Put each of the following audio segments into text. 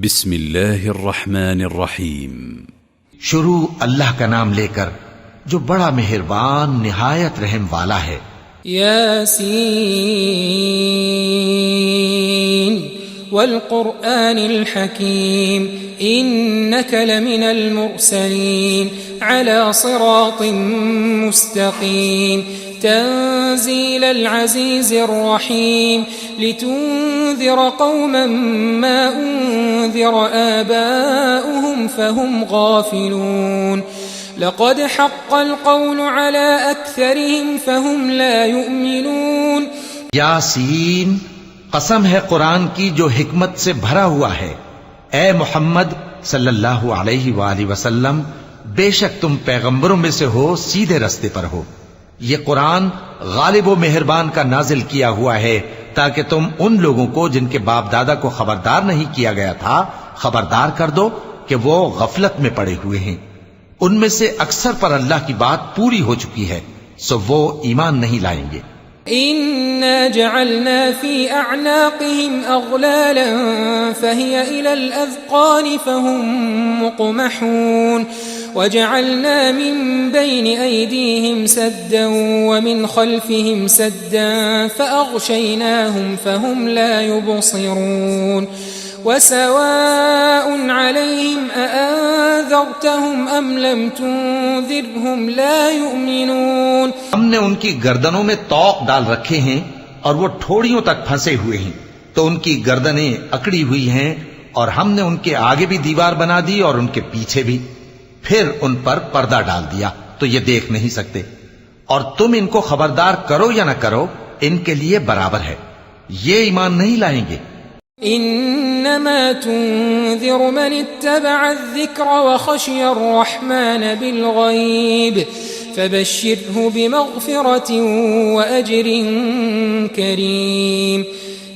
بسم اللہ الرحمن الرحیم. شروع اللہ کا نام لے کر جو بڑا مہربان نہایت رحم والا ہے. یاسین والقرآن الحکیم انک لمن المرسلین على صراط مستقیم تنزيل العزيز الرحيم لتنذر قوما ما أنذر آباؤهم فهم غافلون لقد حق القول على أكثرهم فهم لا يؤمنون. یاسین قسم ہے قرآن کی جو حکمت سے بھرا ہوا ہے. اے محمد صلی اللہ علیہ وآلہ وسلم بے شک تم پیغمبروں میں سے ہو، سیدھے رستے پر ہو. یہ قرآن غالب و مہربان کا نازل کیا ہوا ہے تاکہ تم ان لوگوں کو جن کے باپ دادا کو خبردار نہیں کیا گیا تھا خبردار کر دو کہ وہ غفلت میں پڑے ہوئے ہیں. ان میں سے اکثر پر اللہ کی بات پوری ہو چکی ہے سو وہ ایمان نہیں لائیں گے. إنا جعلنا في أعناقهم أغلالا فهي إلى الأذقان فهم مقمحون وجعلنا من بين أيديهم سدا ومن خلفهم سدا فأغشيناهم فهم لا يبصرون وسواء عليهم أأنذرتهم أم لم تنذرهم لا يؤمنون. ہم نے ان کی گردنوں میں طوق ڈال رکھے ہیں اور وہ ٹھوڑیوں تک پھنسے ہوئے ہیں تو ان کی گردنیں اکڑی ہوئی ہیں، اور ہم نے ان کے آگے بھی دیوار بنا دی اور ان کے پیچھے بھی، پھر ان پر پردہ ڈال دیا تو یہ دیکھ نہیں سکتے. اور تم ان کو خبردار کرو یا نہ کرو ان کے لیے برابر ہے، یہ ایمان نہیں لائیں گے. انما تنذر من اتبع الذکر وخشی الرحمن بالغیب فبشره بمغفرة وأجر كريم.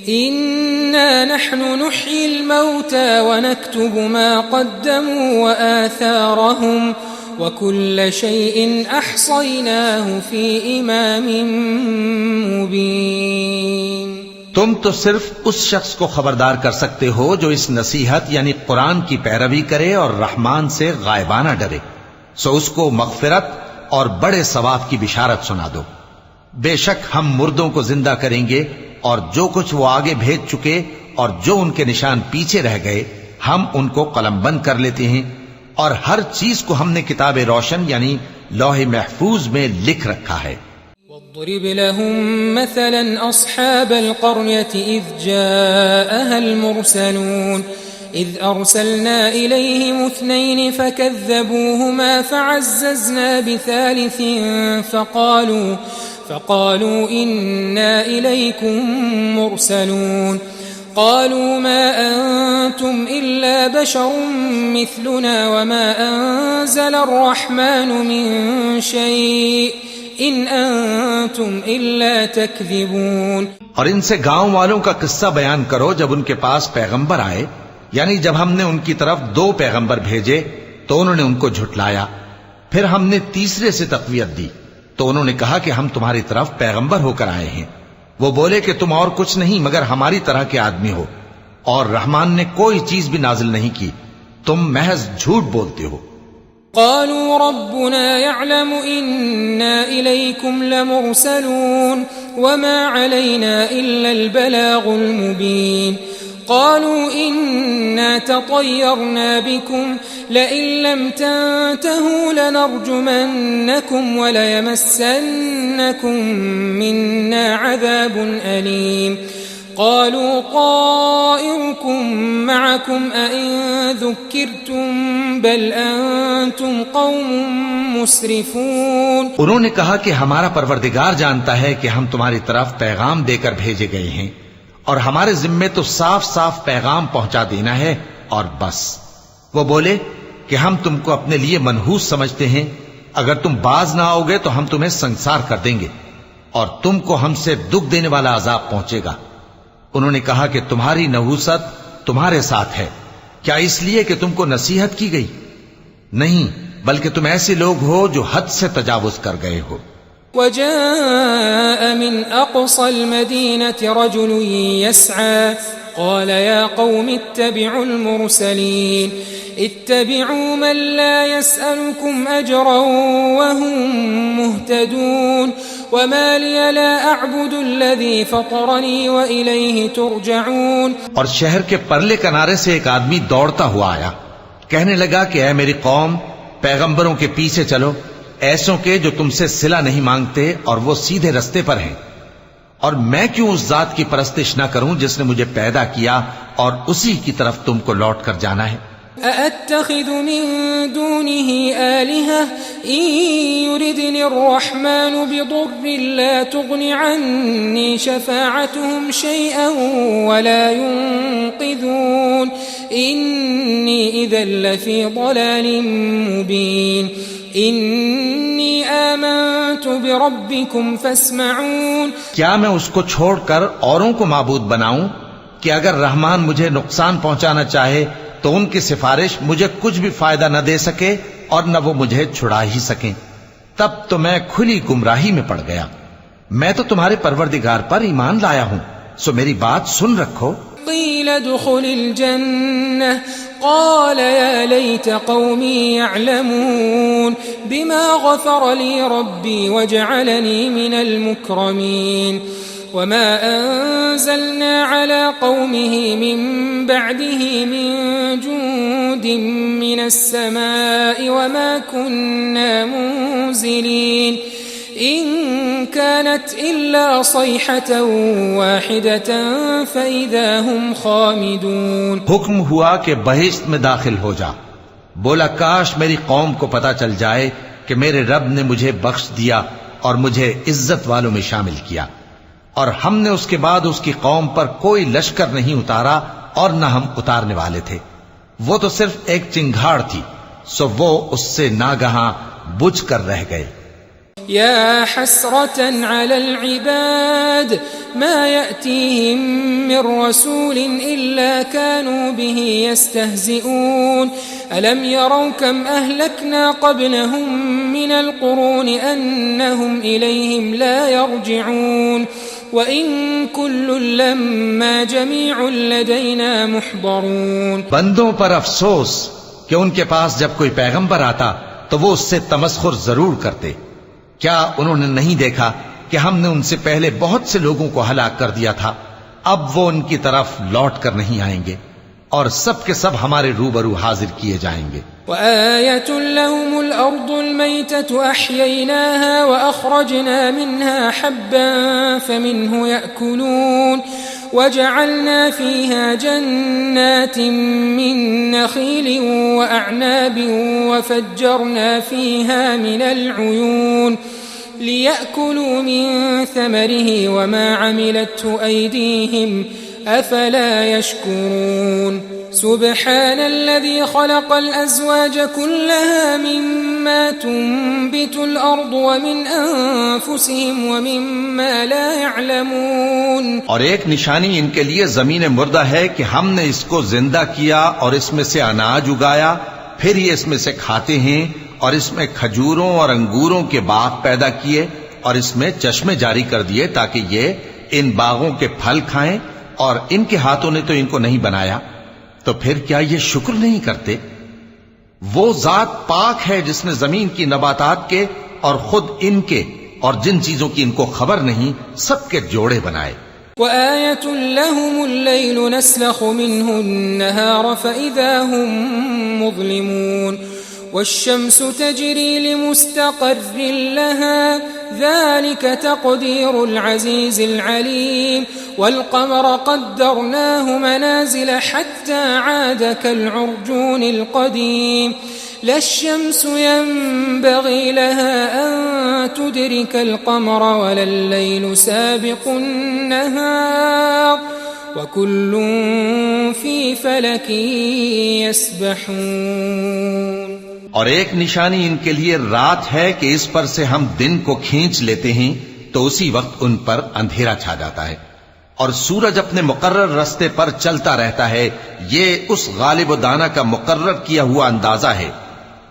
إنا نحن نحيي الموتى ونكتب ما قدموا وآثارهم وكل شيء أحصيناه في إمام مبين. تم تو صرف اس شخص کو خبردار کر سکتے ہو جو اس نصیحت یعنی قرآن کی پیروی کرے اور رحمان سے غائبانہ ڈرے، سو اس کو مغفرت اور بڑے ثواب کی بشارت سنا دو. بے شک ہم مردوں کو زندہ کریں گے اور جو کچھ وہ آگے بھیج چکے اور جو ان کے نشان پیچھے رہ گئے ہم ان کو قلم بند کر لیتے ہیں، اور ہر چیز کو ہم نے کتاب روشن یعنی لوح محفوظ میں لکھ رکھا ہے. واضرب لهم مثلا أصحاب القرية إذ جاءها المرسلون إذ أرسلنا إليهم 2 فكذبوهما فعززنا بثالث فقالوا إنا إليكم مرسلون قالوا ما أنتم إلا بشر مثلنا وما أنزل الرحمن من شيء إن أنتم إلا تكذبون. اور ان سے گاؤں والوں کا قصہ بیان کرو جب ان کے پاس پیغمبر آئے، یعنی جب ہم نے ان کی طرف 2 پیغمبر بھیجے تو انہوں نے ان کو جھٹلایا، پھر ہم نے تیسرے سے تقویت دی تو انہوں نے کہا کہ ہم تمہاری طرف پیغمبر ہو کر آئے ہیں. وہ بولے کہ تم اور کچھ نہیں مگر ہماری طرح کے آدمی ہو، اور رحمان نے کوئی چیز بھی نازل نہیں کی، تم محض جھوٹ بولتے ہو. قالوا ربنا يعلم إنا إليكم لمرسلون وما علينا إلا البلاغ المبين. قالوا إنا تطيرنا بكم لئن لم تنتهوا لنرجمنكم وليمسنكم منا عذاب أليم. قالوا طائركم معكم أئن ذكرتم بل أنتم قوم مسرفون. انہوں نے کہا کہ ہمارا پروردگار جانتا ہے کہ ہم تمہاری طرف پیغام دے کر بھیجے گئے ہیں، اور ہمارے ذمے تو صاف صاف پیغام پہنچا دینا ہے اور بس. وہ بولے کہ ہم تم کو اپنے لیے منحوس سمجھتے ہیں، اگر تم باز نہ آؤ گے تو ہم تمہیں سنسار کر دیں گے اور تم کو ہم سے دکھ دینے والا عذاب پہنچے گا. انہوں نے کہا کہ تمہاری نحوست تمہارے ساتھ ہے، کیا اس لیے کہ تم کو نصیحت کی گئی؟ نہیں، بلکہ تم ایسے لوگ ہو جو حد سے تجاوز کر گئے ہو. وجاء من أقصى المدينة رجل يسعى قال يا قوم اتبعوا المرسلين اتبعوا من لا يسألكم أجرا وهم مهتدون وما لي لا أعبد الذي فطرني وإليه ترجعون. اور شہر کے پرلے کنارے سے ایک آدمی دوڑتا ہوا آیا، کہنے لگا کہ اے میری قوم، پیغمبروں کے پیچھے چلو، ایسوں کے جو تم سے صلہ نہیں مانگتے اور وہ سیدھے رستے پر ہیں. اور میں کیوں اس ذات کی پرستش نہ کروں جس نے مجھے پیدا کیا اور اسی کی طرف تم کو لوٹ کر جانا ہے. أأتخذ من دونه آلهة إن يردني الرحمن بضر لا تغن عني شفاعتهم شيئا ولا ينقذون إني إذا لفي ضلال مبين إني آمنت بربكم فاسمعون. کیا میں اس کو چھوڑ کر اوروں کو معبود بناؤں کہ اگر رحمان مجھے نقصان پہنچانا چاہے تو ان کی سفارش مجھے کچھ بھی فائدہ نہ دے سکے اور نہ وہ مجھے چھڑا ہی سکیں؟ تب تو میں کھلی گمراہی میں پڑ گیا. میں تو تمہارے پروردگار پر ایمان لایا ہوں، سو میری بات سن رکھو. قيل ادخل الجنة قال يا ليت قومي يعلمون بما غفر لي ربي وجعلني من المكرمين. وما أنزلنا على قومه من بعده من جند من السماء وما كنا منزلين إن كانت إلا صيحة واحدة فإذا هم خامدون. حکم ہوا کہ بہشت میں داخل ہو جا. بولا کاش میری قوم کو پتا چل جائے کہ میرے رب نے مجھے بخش دیا اور مجھے عزت والوں میں شامل کیا، اور ہم نے اس کے بعد اس کی قوم پر کوئی لشکر نہیں اتارا اور نہ ہم اتارنے والے تھے. وہ تو صرف ایک چنگھاڑ تھی، سو وہ اس سے ناگہاں بجھ کر رہ گئے. يا حسرة على العباد ما يأتيهم من رسول إلا كانوا به يستهزئون ألم يروا كم أهلكنا قبلهم من القرون أنهم إليهم لا يرجعون وَإِن كُلٌّ لَّمَّا جَمِيعٌ لَّدَيْنَا مُحْضَرُونَ. بندوں پر افسوس کہ ان کے پاس جب کوئی پیغمبر آتا تو وہ اس سے تمسخر ضرور کرتے. کیا انہوں نے نہیں دیکھا کہ ہم نے ان سے پہلے بہت سے لوگوں کو ہلاک کر دیا تھا؟ اب وہ ان کی طرف لوٹ کر نہیں آئیں گے اور سب کے سب ہمارے روبرو حاضر کیے جائیں گے. وآية لهم الأرض الميتة أحييناها وأخرجنا منها حبا فمنه يأكلون وجعلنا فيها جنات من نخيل وأعناب وفجرنا فيها من العيون ليأكلوا من ثمره وما عملته أيديهم أفلا يشكرون. سبحان الذي خلق الأزواج كلها مما تنبت الأرض ومن أنفسهم ومما لا يعلمون. اور ایک نشانی ان کے لیے زمین مردہ ہے کہ ہم نے اس کو زندہ کیا اور اس میں سے اناج اگایا، پھر یہ اس میں سے کھاتے ہیں، اور اس میں کھجوروں اور انگوروں کے باغ پیدا کیے اور اس میں چشمے جاری کر دیے تاکہ یہ ان باغوں کے پھل کھائیں، اور ان کے ہاتھوں نے تو ان کو نہیں بنایا، تو پھر کیا یہ شکر نہیں کرتے؟ وہ ذات پاک ہے جس نے زمین کی نباتات کے اور خود ان کے اور جن چیزوں کی ان کو خبر نہیں سب کے جوڑے بنائے. وآية لهم الليل نسلخ منه النهار فإذا هم مظلمون والشمس تجري لمستقر لها ذلك تقدير العزيز العليم والقمر قدرناه منازل حتى عاد كالعرجون القديم لا الشمس ينبغي لها أن تدرك القمر ولا الليل سابق النهار وكل في فلك يسبحون. اور ایک نشانی ان کے لیے رات ہے کہ اس پر سے ہم دن کو کھینچ لیتے ہیں تو اسی وقت ان پر اندھیرا چھا جاتا ہے، اور سورج اپنے مقرر رستے پر چلتا رہتا ہے. یہ اس غالب و دانا کا مقرر کیا ہوا اندازہ ہے.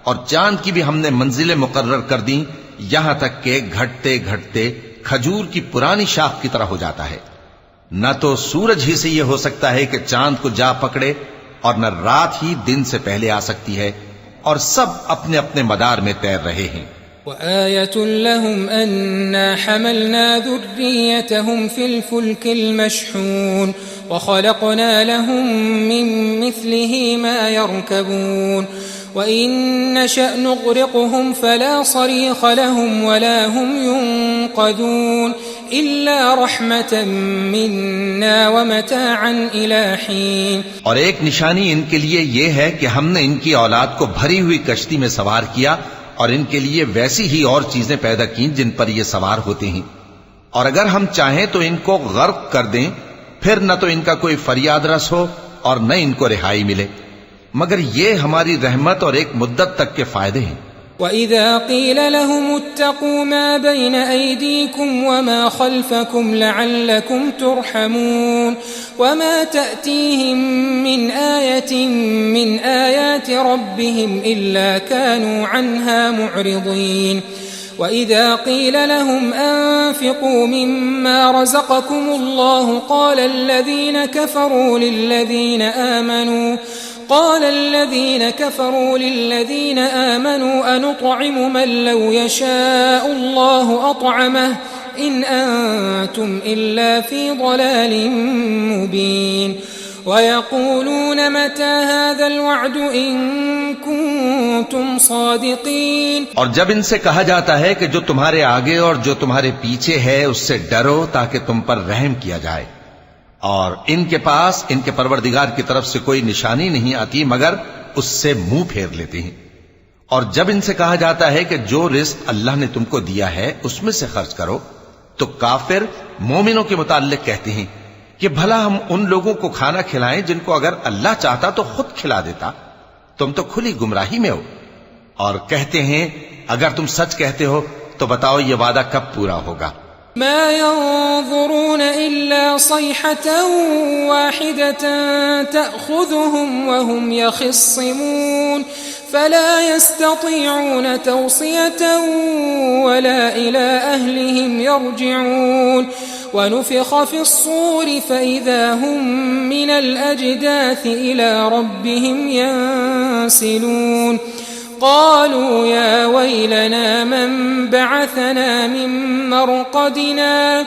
اور چاند کی بھی ہم نے منزلیں مقرر کر دیں یہاں تک کہ گھٹتے گھٹتے کھجور کی پرانی شاخ کی طرح ہو جاتا ہے. نہ تو سورج ہی سے یہ ہو سکتا ہے کہ چاند کو جا پکڑے، اور نہ رات ہی دن سے پہلے آ سکتی ہے، اور سب اپنے اپنے مدار میں تیر رہے ہیں۔ وآية لهم أنا حملنا ذريتهم في الفلك المشحون وخلقنا لهم من مثله ما يركبون وإن نشأ نغرقهم فلا صريخ لهم ولا هم ينقذون إلا رحمة منا ومتاعا إلى حين۔ اور ایک نشانی ان کے لیے یہ ہے کہ ہم نے ان کی اولاد کو بھری ہوئی کشتی میں سوار کیا، اور ان کے لیے ویسی ہی اور چیزیں پیدا کی جن پر یہ سوار ہوتے ہیں، اور اگر ہم چاہیں تو ان کو غرق کر دیں، پھر نہ تو ان کا کوئی فریاد رس ہو اور نہ ان کو رہائی ملے، مگر یہ ہماری رحمت اور ایک مدت تک کے فائدے ہیں۔ وَإِذَا قِيلَ لَهُمُ اتَّقُوا مَا بَيْنَ أَيْدِيكُمْ وَمَا خَلْفَكُمْ لَعَلَّكُمْ تُرْحَمُونَ وَمَا تَأْتِيهِمْ مِنْ آيَةٍ مِنْ آيَاتِ رَبِّهِمْ إِلَّا كَانُوا عَنْهَا مُعْرِضِينَ وَإِذَا قِيلَ لَهُمْ أَنفِقُوا مِمَّا رَزَقَكُمُ اللَّهُ قَالَ الذين كفروا للذين آمنوا أنطعم من لو يشاء الله أطعمه إن أنتم إلا في ضلال مبين ويقولون متى هذا الوعد إن كنتم صادقين۔ اور جب ان سے کہا جاتا ہے کہ جو تمہارے آگے اور جو تمہارے پیچھے ہے اس سے ڈرو تاکہ تم پر رحم کیا جائے، اور ان کے پاس ان کے پروردگار کی طرف سے کوئی نشانی نہیں آتی مگر اس سے منہ پھیر لیتے ہیں۔ اور جب ان سے کہا جاتا ہے کہ جو رزق اللہ نے تم کو دیا ہے اس میں سے خرچ کرو، تو کافر مومنوں کے متعلق کہتے ہیں کہ بھلا ہم ان لوگوں کو کھانا کھلائیں جن کو اگر اللہ چاہتا تو خود کھلا دیتا، تم تو کھلی گمراہی میں ہو۔ اور کہتے ہیں اگر تم سچ کہتے ہو تو بتاؤ یہ وعدہ کب پورا ہوگا؟ ما ينظرون إلا صيحة واحدة تأخذهم وهم يخصمون فلا يستطيعون توصية ولا إلى أهلهم يرجعون ونفخ في الصور فإذا هم من الأجداث إلى ربهم ينسلون قالوا يا ويلنا من بعثنا من مرقدنا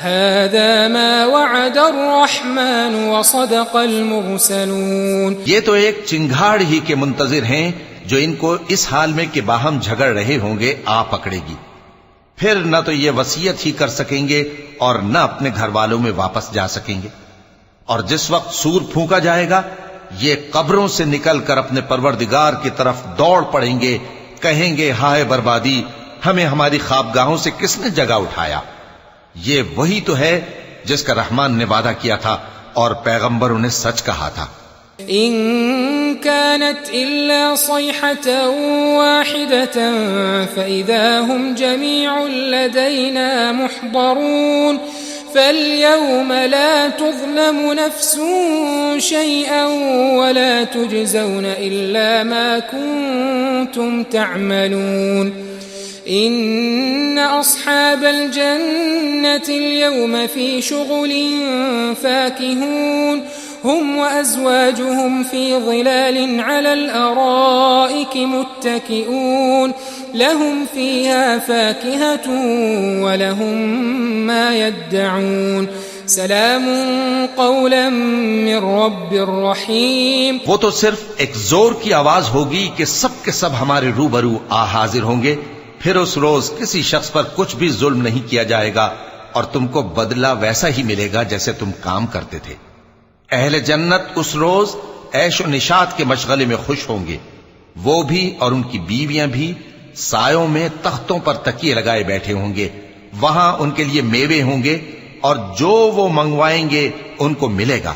هذا ما وعد الرحمن وصدق المرسلون۔ یہ تو ایک چنگھاڑ ہی کے منتظر ہیں جو ان کو اس حال میں کہ باہم جھگڑ رہے ہوں گے آ پکڑے گی، پھر نہ تو یہ وصیت ہی کر سکیں گے اور نہ اپنے گھر والوں میں واپس جا سکیں گے۔ اور جس وقت سور پھونکا جائے گا یہ قبروں سے نکل کر اپنے پروردگار کی طرف دوڑ پڑیں گے، کہیں گے ہائے بربادی، ہمیں ہماری خوابگاہوں سے کس نے جگہ اٹھایا۔ یہ وہی تو ہے جس کا رحمان نے وعدہ کیا تھا اور پیغمبروں نے سچ کہا تھا۔ إن كانت إلا صيحة واحدة فإذا هم جميع لدينا محضرون فاليوم لا تظلم نفس شيئا ولا تجزون إلا ما كنتم تعملون إن أصحاب الجنة اليوم في شغل فاكهون هم وأزواجهم في ظلال على الأرائك متكئون لهم فيها فاكهة ولهم ما يدعون سلام قولا من رب رحيم۔ وہ تو صرف ایک زور کی آواز ہوگی کہ سب کے سب ہمارے روبرو آ حاضر ہوں گے، پھر اس روز کسی شخص پر کچھ بھی ظلم نہیں کیا جائے گا اور تم کو بدلہ ویسا ہی ملے گا جیسے تم کام کرتے تھے۔ اہل جنت اس روز عیش و نشاط کے مشغلے میں خوش ہوں گے، وہ بھی اور ان کی بیویاں بھی سایوں میں تختوں پر تکیے لگائے بیٹھے ہوں گے، وہاں ان کے لیے میوے ہوں گے اور جو وہ منگوائیں گے ان کو ملے گا،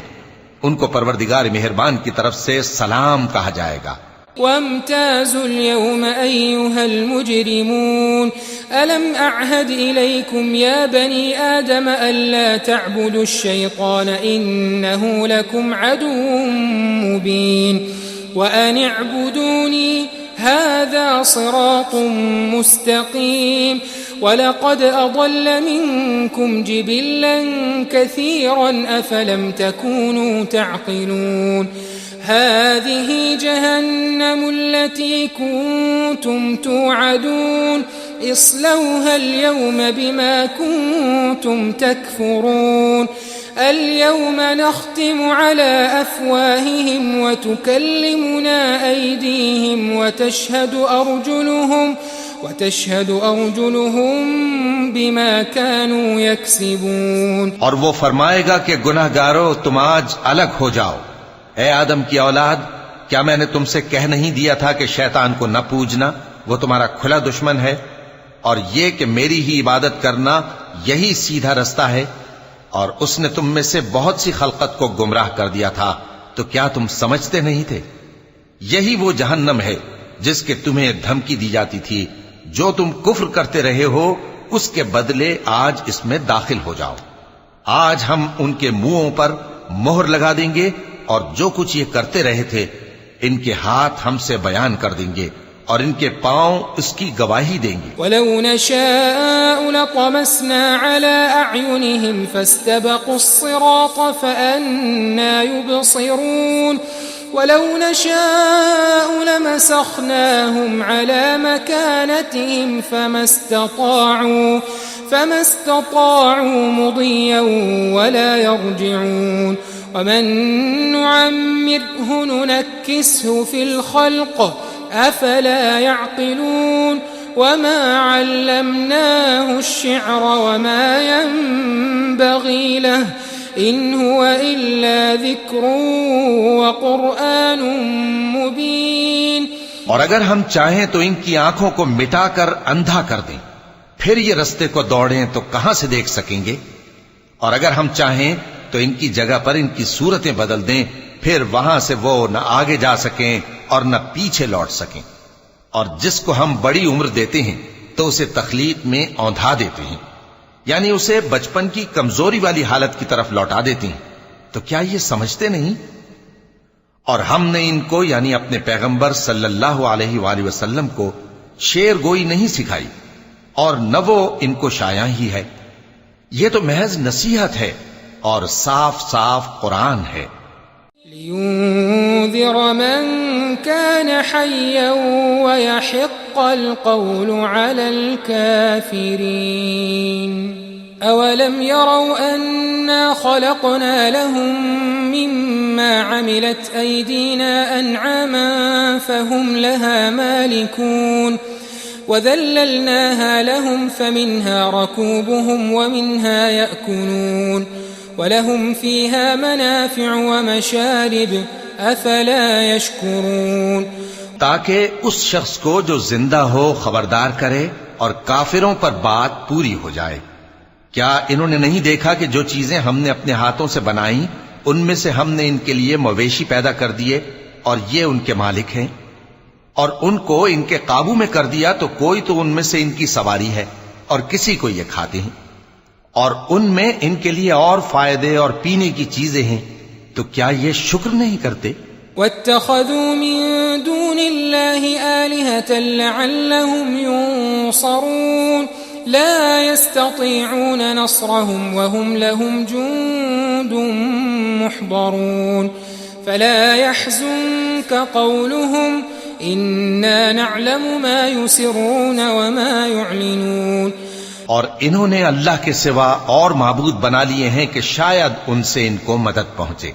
ان کو پروردگار مہربان کی طرف سے سلام کہا جائے گا۔ وامتازوا اليوم أيها المجرمون ألم أعهد إليكم يا بني آدم ألا تعبدوا الشيطان إنه لكم عدو مبين وأن اعبدوني هذا صراط مستقيم وَلَقَدْ أَضَلَّ مِنكُمْ جِبِلًّا كَثِيرًا أَفَلَمْ تَكُونُوا تَعْقِلُونَ هَذِهِ جَهَنَّمُ الَّتِي كُنتُمْ تُوعَدُونَ اصْلَوْهَا الْيَوْمَ بِمَا كُنتُمْ تَكْفُرُونَ الْيَوْمَ نَخْتِمُ عَلَى أَفْوَاهِهِمْ وَتُكَلِّمُنَا أَيْدِيهِمْ وتشهد أرجلهم بما كانوا يكسبون. اور وہ فرمائے گا کہ گناہگارو تم آج الگ ہو جاؤ. اے آدم کی اولاد، کیا میں نے تم سے کہہ نہیں دیا تھا کہ شیطان کو نہ پوجنا، وہ تمہارا کھلا دشمن ہے، اور یہ کہ میری ہی عبادت کرنا یہی سیدھا رستہ ہے. اور اس نے تم میں سے بہت سی خلقت کو گمراہ کر دیا تھا، تو کیا تم سمجھتے نہیں تھے؟ یہی وہ جہنم ہے جس کے تمہیں دھمکی دی جاتی تھی. جو تم کفر کرتے رہے ہو اس کے بدلے آج اس میں داخل ہو جاؤ. آج ہم ان کے منہوں پر مہر لگا دیں گے، اور جو کچھ یہ کرتے رہے تھے ان کے ہاتھ ہم سے بیان کر دیں گے، اور ان کے پاؤں اس کی گواہی دیں گے. وَلَوْ نَشَاءُ لَطَمَسْنَا عَلَىٰ أَعْيُنِهِمْ فَاسْتَبَقُوا الصِّرَاطَ فَأَنَّىٰ يُبْصِرُونَ وَلَوْ نَشَاءُ لَمَسَخْنَاهُمْ عَلَىٰ مَكَانَتِهِمْ فَمَا اسْتَطَاعُوا مُضِيًّا وَلَا يَرْجِعُونَ وَمَن نُّعَمِّرْهُ نُنَكِّسْهُ فِي الْخَلْقِ أَفَلَا يَعْقِلُونَ وَمَا عَلَّمْنَاهُ الشِّعْرَ وَمَا يَنبَغِي لَهُ إِنْ هُوَ إِلَّا ذِكْرٌ وَقُرْآنٌ مُبِينٌ. اور اگر ہم چاہیں تو ان کی آنکھوں کو مٹا کر اندھا کر دیں، پھر یہ رستے کو دوڑیں تو کہاں سے دیکھ سکیں گے؟ اور اگر ہم چاہیں تو ان کی جگہ پر ان کی صورتیں بدل دیں، پھر وہاں سے وہ نہ آگے جا سکیں اور نہ پیچھے لوٹ سکیں. اور جس کو ہم بڑی عمر دیتے ہیں تو اسے تخلیق میں اوندھا دیتے ہیں، یعنی اسے بچپن کی کمزوری والی حالت کی طرف لوٹا دیتے ہیں. تو کیا یہ سمجھتے نہیں؟ اور ہم نے ان کو یعنی اپنے پیغمبر صلی اللہ علیہ وآلہ وسلم کو شعر گوئی نہیں سکھائی، اور نہ وہ ان کو شایع ہی ہے. یہ تو محض نصیحت ہے اور صاف صاف قرآن ہے. لِيُنذِرَ مَن كَانَ حَيًّا وَيَحِقَّ الْقَوْلُ عَلَى الْكَافِرِينَ. أَوَلَمْ يَرَوْا أَنَّا خَلَقْنَا لَهُم مِّمَّا عَمِلَتْ أَيْدِينَا أَنْعَامًا فَهُمْ لَهَا مَالِكُونَ وَذَلَّلْنَاهَا لَهُمْ فَمِنْهَا رَكُوبُهُمْ وَمِنْهَا يَأْكُلُونَ وَلَهُمْ فِيهَا مَنَافِعُ وَمَشَارِبُ أَفَلَا يَشْكُرُونَ. تاکہ اس شخص کو جو زندہ ہو خبردار کرے اور کافروں پر بات پوری ہو جائے. کیا انہوں نے نہیں دیکھا کہ جو چیزیں ہم نے اپنے ہاتھوں سے بنائیں ان میں سے ہم نے ان کے لیے مویشی پیدا کر دیے، اور یہ ان کے مالک ہیں، اور ان کو ان کے قابو میں کر دیا تو کوئی تو ان میں سے ان کی سواری ہے اور کسی کو یہ کھاتے ہیں، اور ان میں ان کے لیے اور فائدے اور پینے کی چیزیں ہیں. تو کیا یہ شکر نہیں کرتے؟ وَاتَّخَذُوا مِن دُونِ اللَّهِ آلِهَةً لَعَلَّهُمْ يُنصَرُونَ لَا يَسْتَطِيعُونَ نَصْرَهُمْ وَهُمْ لَهُمْ جُندٌ مُحْضَرُونَ فَلَا يَحْزُنكَ قَوْلُهُمْ إِنَّا نَعْلَمُ مَا يُسِرُّونَ وَمَا يُعْلِنُونَ. اور انہوں نے اللہ کے سوا اور معبود بنا لیے ہیں کہ شاید ان سے ان کو مدد پہنچے،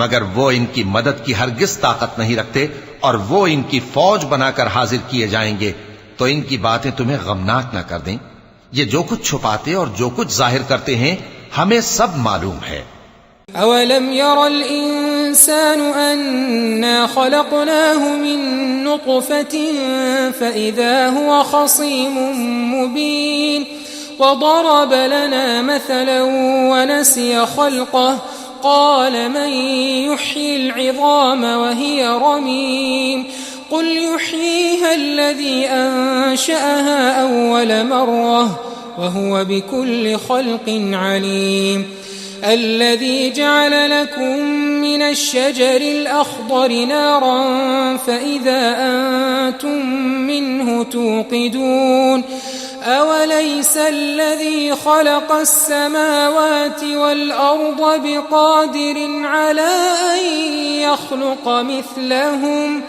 مگر وہ ان کی مدد کی ہرگز طاقت نہیں رکھتے، اور وہ ان کی فوج بنا کر حاضر کیے جائیں گے تو ان کی باتیں تمہیں غمناک نہ کر دیں. یہ جو کچھ چھپاتے اور جو کچھ ظاہر کرتے ہیں ہمیں سب معلوم ہے. أَوَلَمْ يَرَ الْإِنسَانُ أَنَّا خَلَقْنَاهُ مِن نُّطْفَةٍ فَإِذَا هُوَ خَصِيمٌ مُّبِينٌ وَضَرَبَ لَنَا مَثَلًا وَنَسِيَ خَلْقَهُ قَالَ مَن يُحْيِي الْعِظَامَ وَهِيَ رَمِيمٌ قُلْ يُحْيِيهَا الَّذِي أَنشَأَهَا أَوَّلَ مَرَّةٍ وَهُوَ بِكُلِّ خَلْقٍ عَلِيمٌ الذي جعل لكم من الشجر الأخضر نارا فإذا أنتم منه توقدون أوليس الذي خلق السماوات والأرض بقادر على أن يخلق مثلهم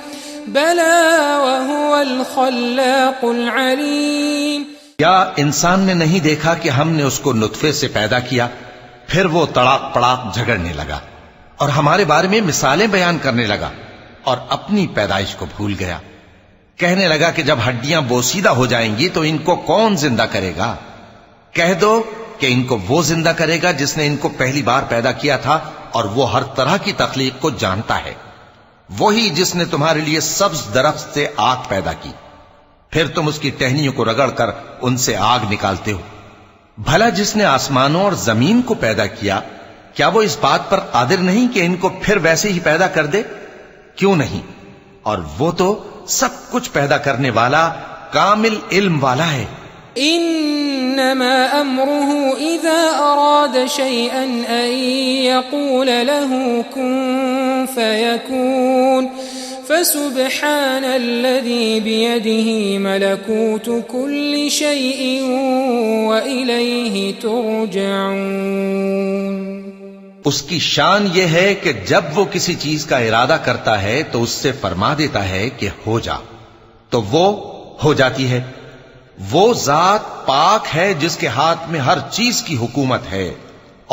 بلى وهو الخلاق العليم. کیا انسان نے نہیں دیکھا کہ ہم نے اس کو نطفے سے پیدا کیا، پھر وہ تڑاک پڑاک جھگڑنے لگا اور ہمارے بارے میں مثالیں بیان کرنے لگا اور اپنی پیدائش کو بھول گیا. کہنے لگا کہ جب ہڈیاں بوسیدہ ہو جائیں گی تو ان کو کون زندہ کرے گا؟ کہہ دو کہ ان کو وہ زندہ کرے گا جس نے ان کو پہلی بار پیدا کیا تھا، اور وہ ہر طرح کی تخلیق کو جانتا ہے. وہی جس نے تمہارے لیے سبز درخت سے آگ پیدا کی، پھر تم اس کی ٹہنیوں کو رگڑ کر ان سے آگ نکالتے ہو. بھلا جس نے آسمانوں اور زمین کو پیدا کیا، کیا وہ اس بات پر قادر نہیں کہ ان کو پھر ویسے ہی پیدا کر دے؟ کیوں نہیں؟ اور وہ تو سب کچھ پیدا کرنے والا، کامل علم والا ہے. انما امره اذا اراد شيئا ان يقول له كن فيكون فسبحان الذي بيده ملكوت كل شيء واليه ترجعون. اس کی شان یہ ہے کہ جب وہ کسی چیز کا ارادہ کرتا ہے تو اس سے فرما دیتا ہے کہ ہو جا، تو وہ ہو جاتی ہے. وہ ذات پاک ہے جس کے ہاتھ میں ہر چیز کی حکومت ہے،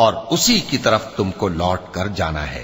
اور اسی کی طرف تم کو لوٹ کر جانا ہے.